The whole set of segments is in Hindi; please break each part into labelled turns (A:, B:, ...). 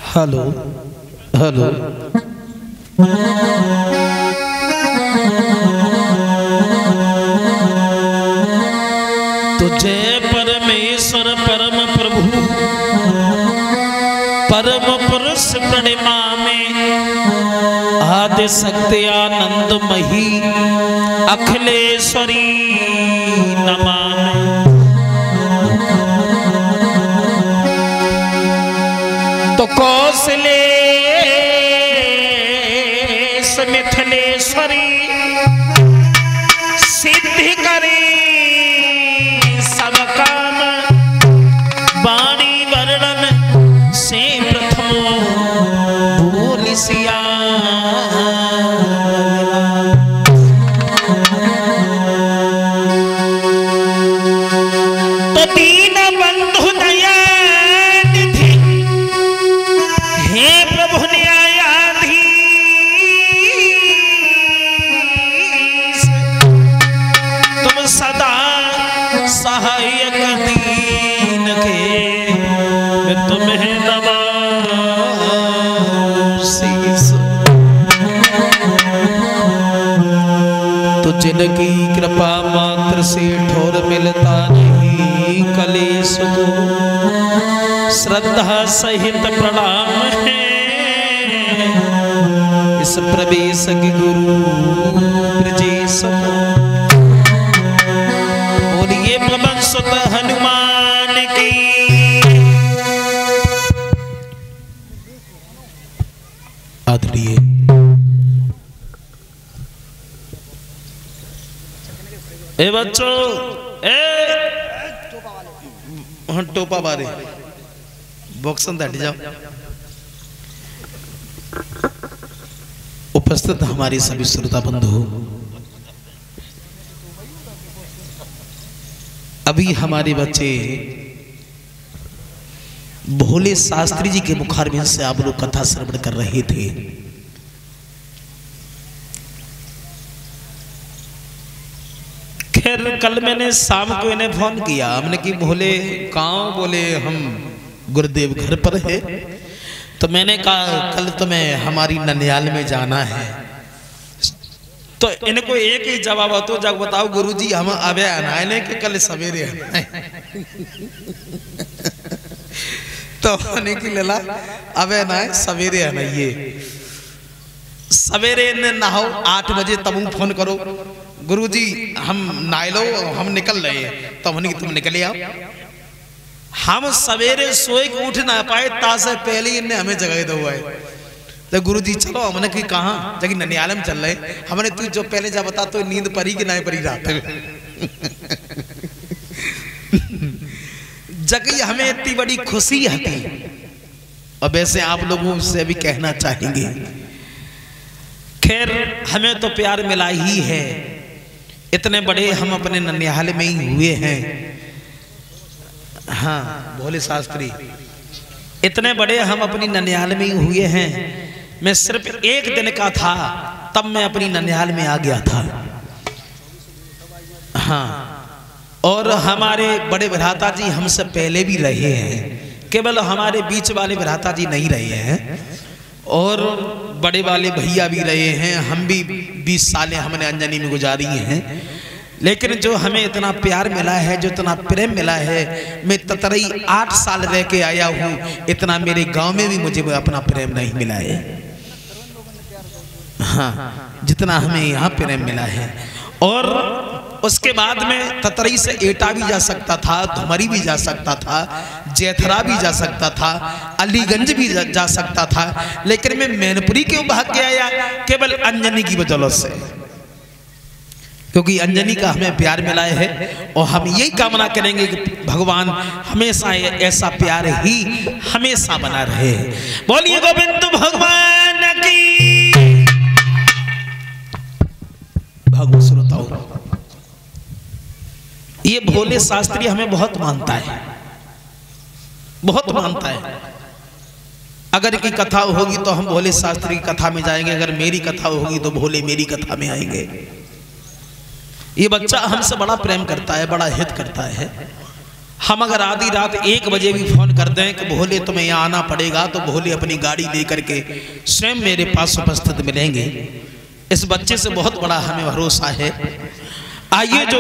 A: हेलो हेलो तुझे परमेश्वर परम प्रभु परम पुरुष प्रणिमा में आदि शक्ति आनंदमयी अखिलेश्वरी नमामि। तो कौशले मिथिलेश्वरी सिद्धि करी सब काम वाणी वर्णन से प्रथम बोल सिया। तो दीन बंधु दया निधि हे प्रभु न्यायाधीश तुम सदा सहायक दीन के मैं तुम्हें नवासीस। तो जिनकी कृपा मात्र से ठोर मिलता नहीं कलेश को श्रद्धा सहित प्रणाम है इस प्रवेश के गुरु ब्रजेश और ये पवन सुत हनुमान की। आदरणीय ए बच्चों टोपा बारे बॉक्सन हट जाओ। उपस्थित हमारे सभी श्रोता बंधु, अभी हमारे बच्चे भोले शास्त्री जी के मुखारबिंद से आप लोग कथा श्रवण कर रहे थे। खैर कल मैंने शाम को इन्हें फोन किया, हमने कि भोले कहाँ? बोले हम गुरुदेव घर पर है। तो मैंने कहा कल तुम्हें हमारी ननिहाल में जाना है। तो इनको एक ही जवाब तो जब बताओ गुरुजी हम अबे आना है कि कल सवेरे आना है। तो मैंने की लेला अबे ना है सवेरे आना। ये सवेरे ने नहाओ 8 बजे तब फोन करो गुरुजी हम नहा लो हम निकल रहे हैं। तो हमने तुम निकले आओ। हम सवेरे सोए के उठ ना पाए तासे पहले ही इन्हें हमें जगह दो है। तो गुरुजी चलो हमने कि कहाँ जगह ननिहाल में चल रहे। हमने तू जो पहले जा बता तो नींद परी कि ना परी रात में जगह हमें इतनी बड़ी खुशी आती। और वैसे आप लोगों से भी कहना चाहेंगे, खैर हमें तो प्यार मिला ही है। इतने बड़े हम अपने ननिहाल में ही हुए हैं। हाँ भोले शास्त्री, इतने बड़े हम अपनी ननिहाल में ही हुए हैं। मैं सिर्फ 1 दिन का था तब मैं अपनी ननिहाल में आ गया था। हाँ और हमारे बड़े भ्राता जी हमसे पहले भी रहे हैं, केवल हमारे बीच वाले भ्राता जी नहीं रहे हैं। और बड़े वाले भैया भी रहे हैं। हम भी 20 सालें हमने अंजनी में गुजारी हैं। लेकिन जो हमें इतना प्यार मिला है, जो इतना प्रेम मिला है, मैं ततरई 8 साल रह के आया हूँ, इतना मेरे गांव में भी मुझे अपना प्रेम नहीं मिला है। हाँ जितना हमें यहाँ प्रेम मिला है। और उसके बाद में ततरई से एटा भी जा सकता था, धुमरी भी जा सकता था, जैथरा भी जा सकता था, अलीगंज भी जा सकता था। लेकिन मैं मैनपुरी क्यों भाग के आया? केवल अंजनी की बदौलत से, क्योंकि अंजनी का हमें प्यार मिला है। और हम यही कामना करेंगे कि भगवान हमेशा ऐसा प्यार ही हमेशा बना रहे। बोलिए गोविंद भगवान की। भगवान श्रोताओं, ये भोले शास्त्री हमें बहुत मानता है, बहुत मानता है। अगर की कथा होगी तो हम भोले शास्त्री की कथा में जाएंगे, अगर मेरी कथा होगी तो भोले मेरी कथा में आएंगे। ये बच्चा हमसे बड़ा प्रेम करता है, बड़ा हित करता है। हम अगर आधी रात 1 बजे भी फोन कर दें कि भोले तुम्हें यहाँ आना पड़ेगा, तो भोले अपनी गाड़ी लेकर के स्वयं मेरे पास उपस्थित मिलेंगे। इस बच्चे से बहुत बड़ा हमें भरोसा है। आइए, जो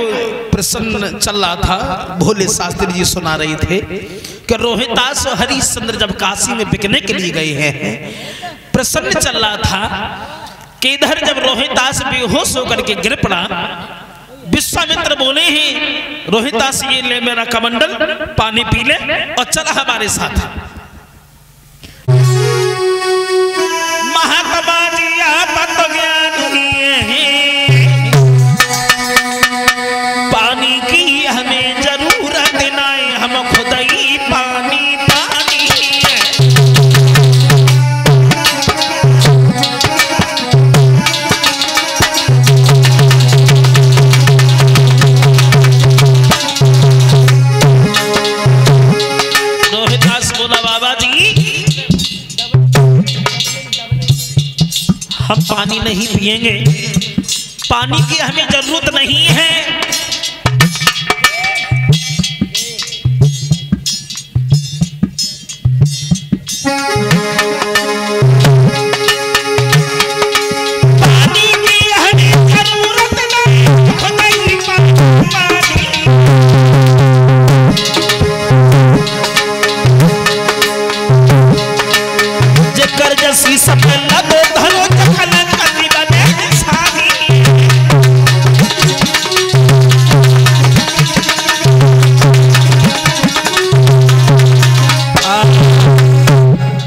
A: प्रसन्न चल रहा था भोले शास्त्री जी सुना रहे थे कि रोहिदास और हरिश्चंद्र जब काशी में बिकने के लिए गए हैं, प्रसन्न चल रहा था कि इधर जब रोहिदास बेहोश होकर के गिर पड़ा, विश्वामित्र बोले हैं रोहिदास ये ले मेरा कमंडल, पानी पी ले और चला हमारे साथ। महात्मा जी आप तो ज्ञान पानी की हमें जरूरत नहीं, हम खुद ही पानी पानी रोहिदास बोला बाबा जी हम पानी नहीं पिएंगे, पानी की हमें जरूरत नहीं है।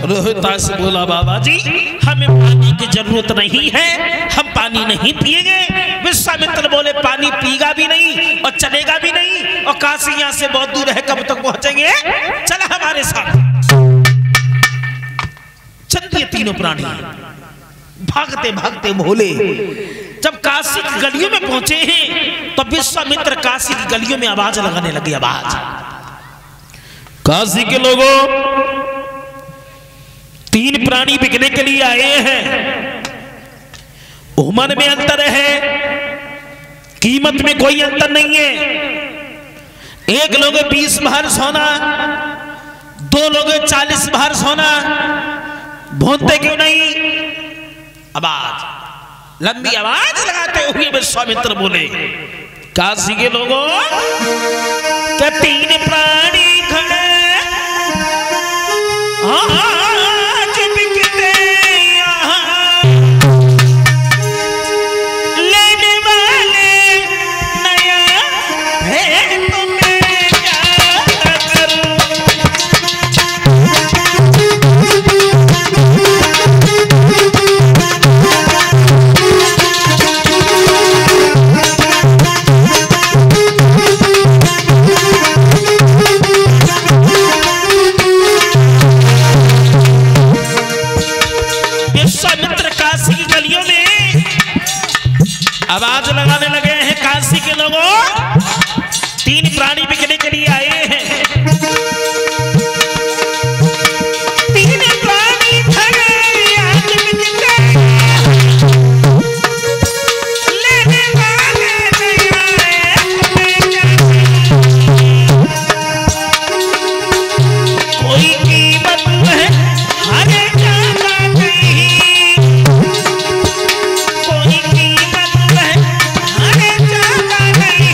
A: रोहिदास बोला बाबा जी हमें पानी की जरूरत नहीं है, हम पानी नहीं पिएंगे। विश्वामित्र बोले पानी पीगा भी नहीं और चलेगा भी नहीं, और काशी यहाँ से बहुत दूर है, कब तक पहुंचेंगे, चला हमारे साथ। चल दिए तीनों प्राणी भागते भागते भोले जब काशी की गलियों में पहुंचे हैं तो विश्वामित्र काशी की गलियों में आवाज लगाने लगे। आवाज, काशी के लोगों, 3 प्राणी बिकने के लिए आए हैं। उम्र में अंतर है, कीमत में कोई अंतर नहीं है। एक लोग 20 भर सोना, 2 लोग 40 भर सोना। भूनते क्यों नहीं? आवाज, लंबी आवाज लगाते हुए विश्वामित्र बोले, काशी के लोगों, क्या 3 प्राणी खड़े आज बिकते यहाँ, लेने वाले नया है तो मैं क्या करूं। आवाज लगाने लगे हैं, काशी के लोगों, 3 प्राणी बिकने के लिए आए हैं। 3 प्राणी खड़े आज बिकते, लेने वाले नहीं आए, कोई कीमत है हरे जाना नहीं, कोई कीमत हरे जाना नहीं,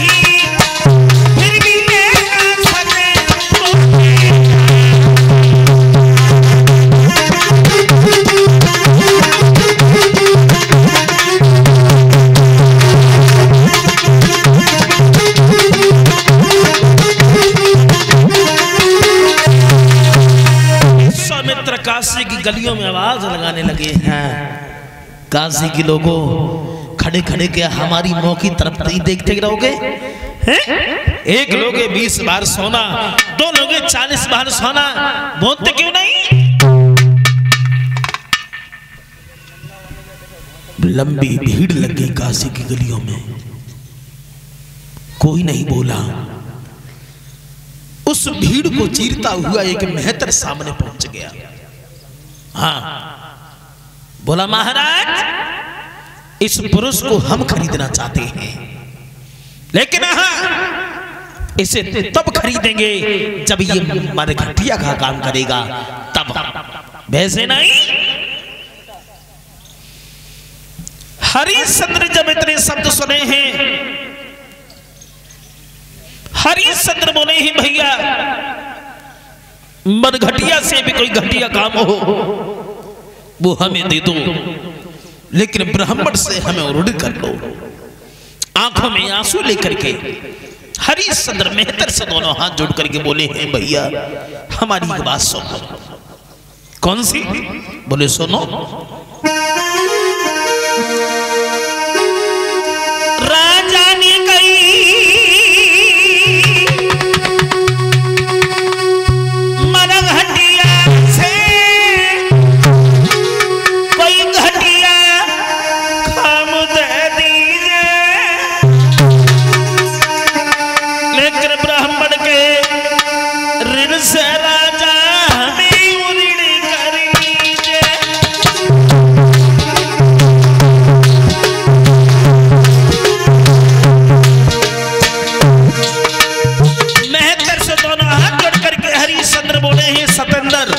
A: फिर भी लेना सके विश्वामित्र काशी की गलियों में आवाज लगाने लगे हैं, काशी के लोगों, खड़े खड़े क्या हमारी मुंह की तरफ नहीं देखते रहोगे? एक लोगे 20 बार सोना, 2 लोगे 40 बार सोना, बोलते क्यों नहीं? लंबी भीड़ लग गई काशी की गलियों में, कोई नहीं बोला। उस भीड़ को चीरता हुआ एक मेहतर सामने पहुंच गया। हाँ, बोला महाराज इस पुरुष को हम खरीदना चाहते हैं, लेकिन हाँ इसे तब खरीदेंगे जब ये मरघटिया का काम करेगा, तब, वैसे नहीं। हरिश्चंद्र जब इतने शब्द सुने हैं, हरिश्चंद्र बोले ही भैया मरघटिया से भी कोई घटिया काम हो वो हमें दे दो, लेकिन ब्राह्मण से हमें उरुड़ कर लो। आंखों में आंसू लेकर के हरिश्चंद्र मेहतर से दोनों हाथ जोड़ करके बोले हैं भैया हमारी एक बात सुनो। कौन सी? बोले सुनो। राजा ने कही मरघटिया से कोई घटिया काम दे दीजिए, लेकिन ब्राह्मण के ऋण से राजा हमें उऋण कर लीजिए। मेहतर से दोनों हाथ जोड़ करके हरिश्चंद्र बोले हैं सतेंद्र,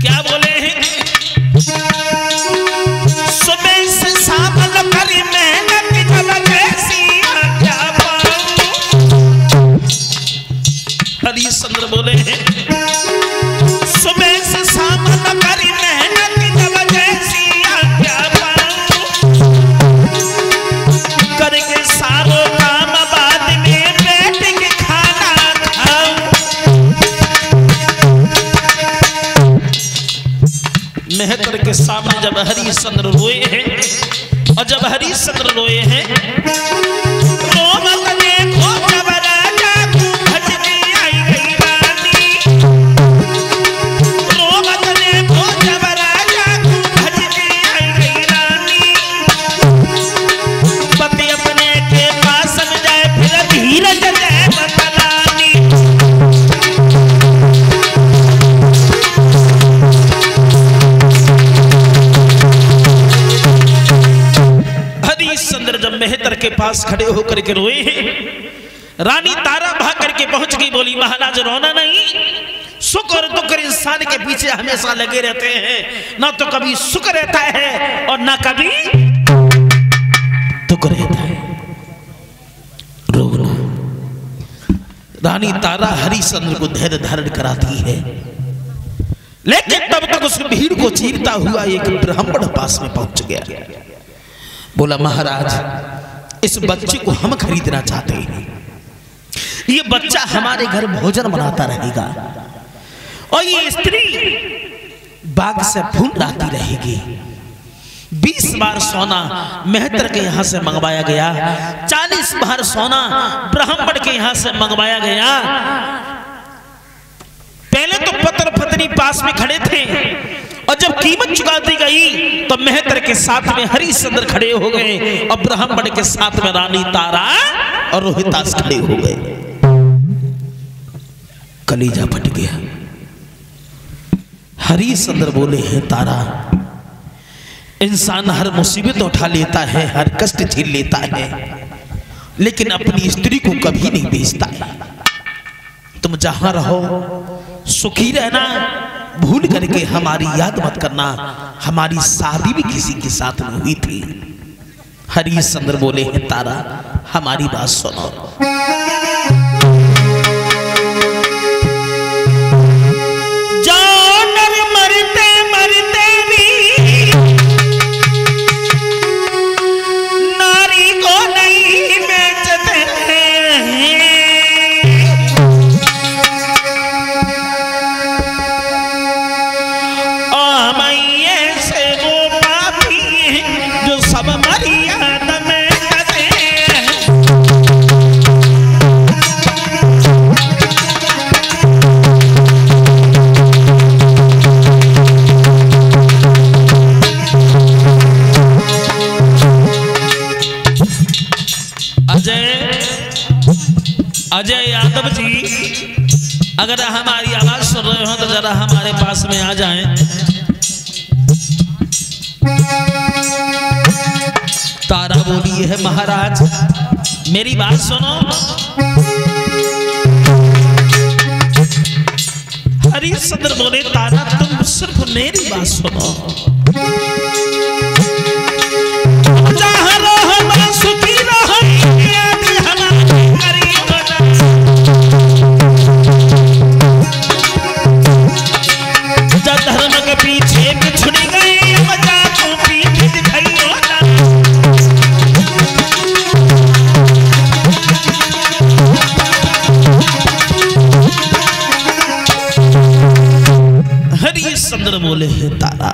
A: क्या बोले हैं? सुबह से शाम करी मेहनत जब कैसी क्या पाऊं। हरिश्चंद्र बोले हैं सुबह से शाम करी मेहनत जब कैसी क्या पाऊं, करके सारो काम बाद में बैठ के खाना खाऊं। मेहतर के सामने जब हरिश्चंद्र रोए हैं, और जब हरिश्चंद्र रोए हैं, रोमत देखो जब राजा को भजने आई गई रानी, रोमत देखो जब राजा को भजने आई गई रानी, पति अपने के पास न जाए फिर धीरज जाए बतलानी। हरिश्चंद्र जब मेहतर के पास खड़े होकर के रोए हैं, रानी तारा भाग करके पहुंच गई, बोली महाराज रोना नहीं, सुख और दुख इंसान के पीछे हमेशा लगे रहते हैं, ना तो कभी सुख रहता है और ना कभी दुख रहता है, रोना। रानी तारा हरिश्चंद्र को धैर्य धारण कराती है, लेकिन तब तक उस भीड़ को चीरता हुआ एक ब्राह्मण पास में पहुंच गया। बोला महाराज इस बच्चे को हम खरीदना चाहते हैं, ये बच्चा हमारे घर भोजन बनाता रहेगा और ये स्त्री बाग से फूल लाती रहेगी। 20 बार सोना मेहतर के यहां से मंगवाया गया, 40 बार सोना ब्राह्मण के यहां से मंगवाया गया। पहले तो पत्र पत्नी पास में खड़े थे, और जब कीमत चुका दी गई तो मेहतर के साथ में हरिश्चंद्र खड़े हो गए और ब्राह्मण के साथ में रानी तारा और रोहितास खड़े हो गए। कलीजा फट गया। हरिश्चंद्र बोले हैं तारा, इंसान हर मुसीबत उठा लेता है, हर कष्ट झेल लेता है, लेकिन अपनी स्त्री को कभी नहीं बेचता है। तुम जहां रहो सुखी रहना, भूल करके हमारी याद मत करना, हमारी शादी भी किसी के साथ में हुई थी। हरिश्चंद्र बोले हैं तारा हमारी बात सुनो। अजय यादव जी अगर हमारी आवाज सुन रहे हो तो जरा हमारे पास में आ जाएं। तारा बोली है महाराज मेरी बात सुनो। हरिश्चंद्र बोले तारा तुम सिर्फ मेरी बात सुनो। जहाँ रहो सुखी रहो धर्म के पीछे छुड़ गए मजा को पीठ दिखाई होता। हरिश्चंद्र बोले है तारा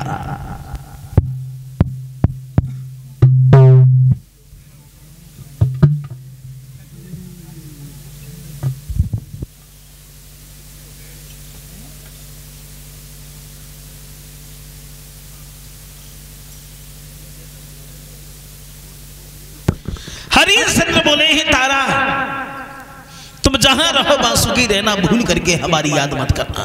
A: हरिश्चंद्र बोले हैं तारा तुम जहां रहो बांसुरी रहना भूल करके हमारी याद मत करना।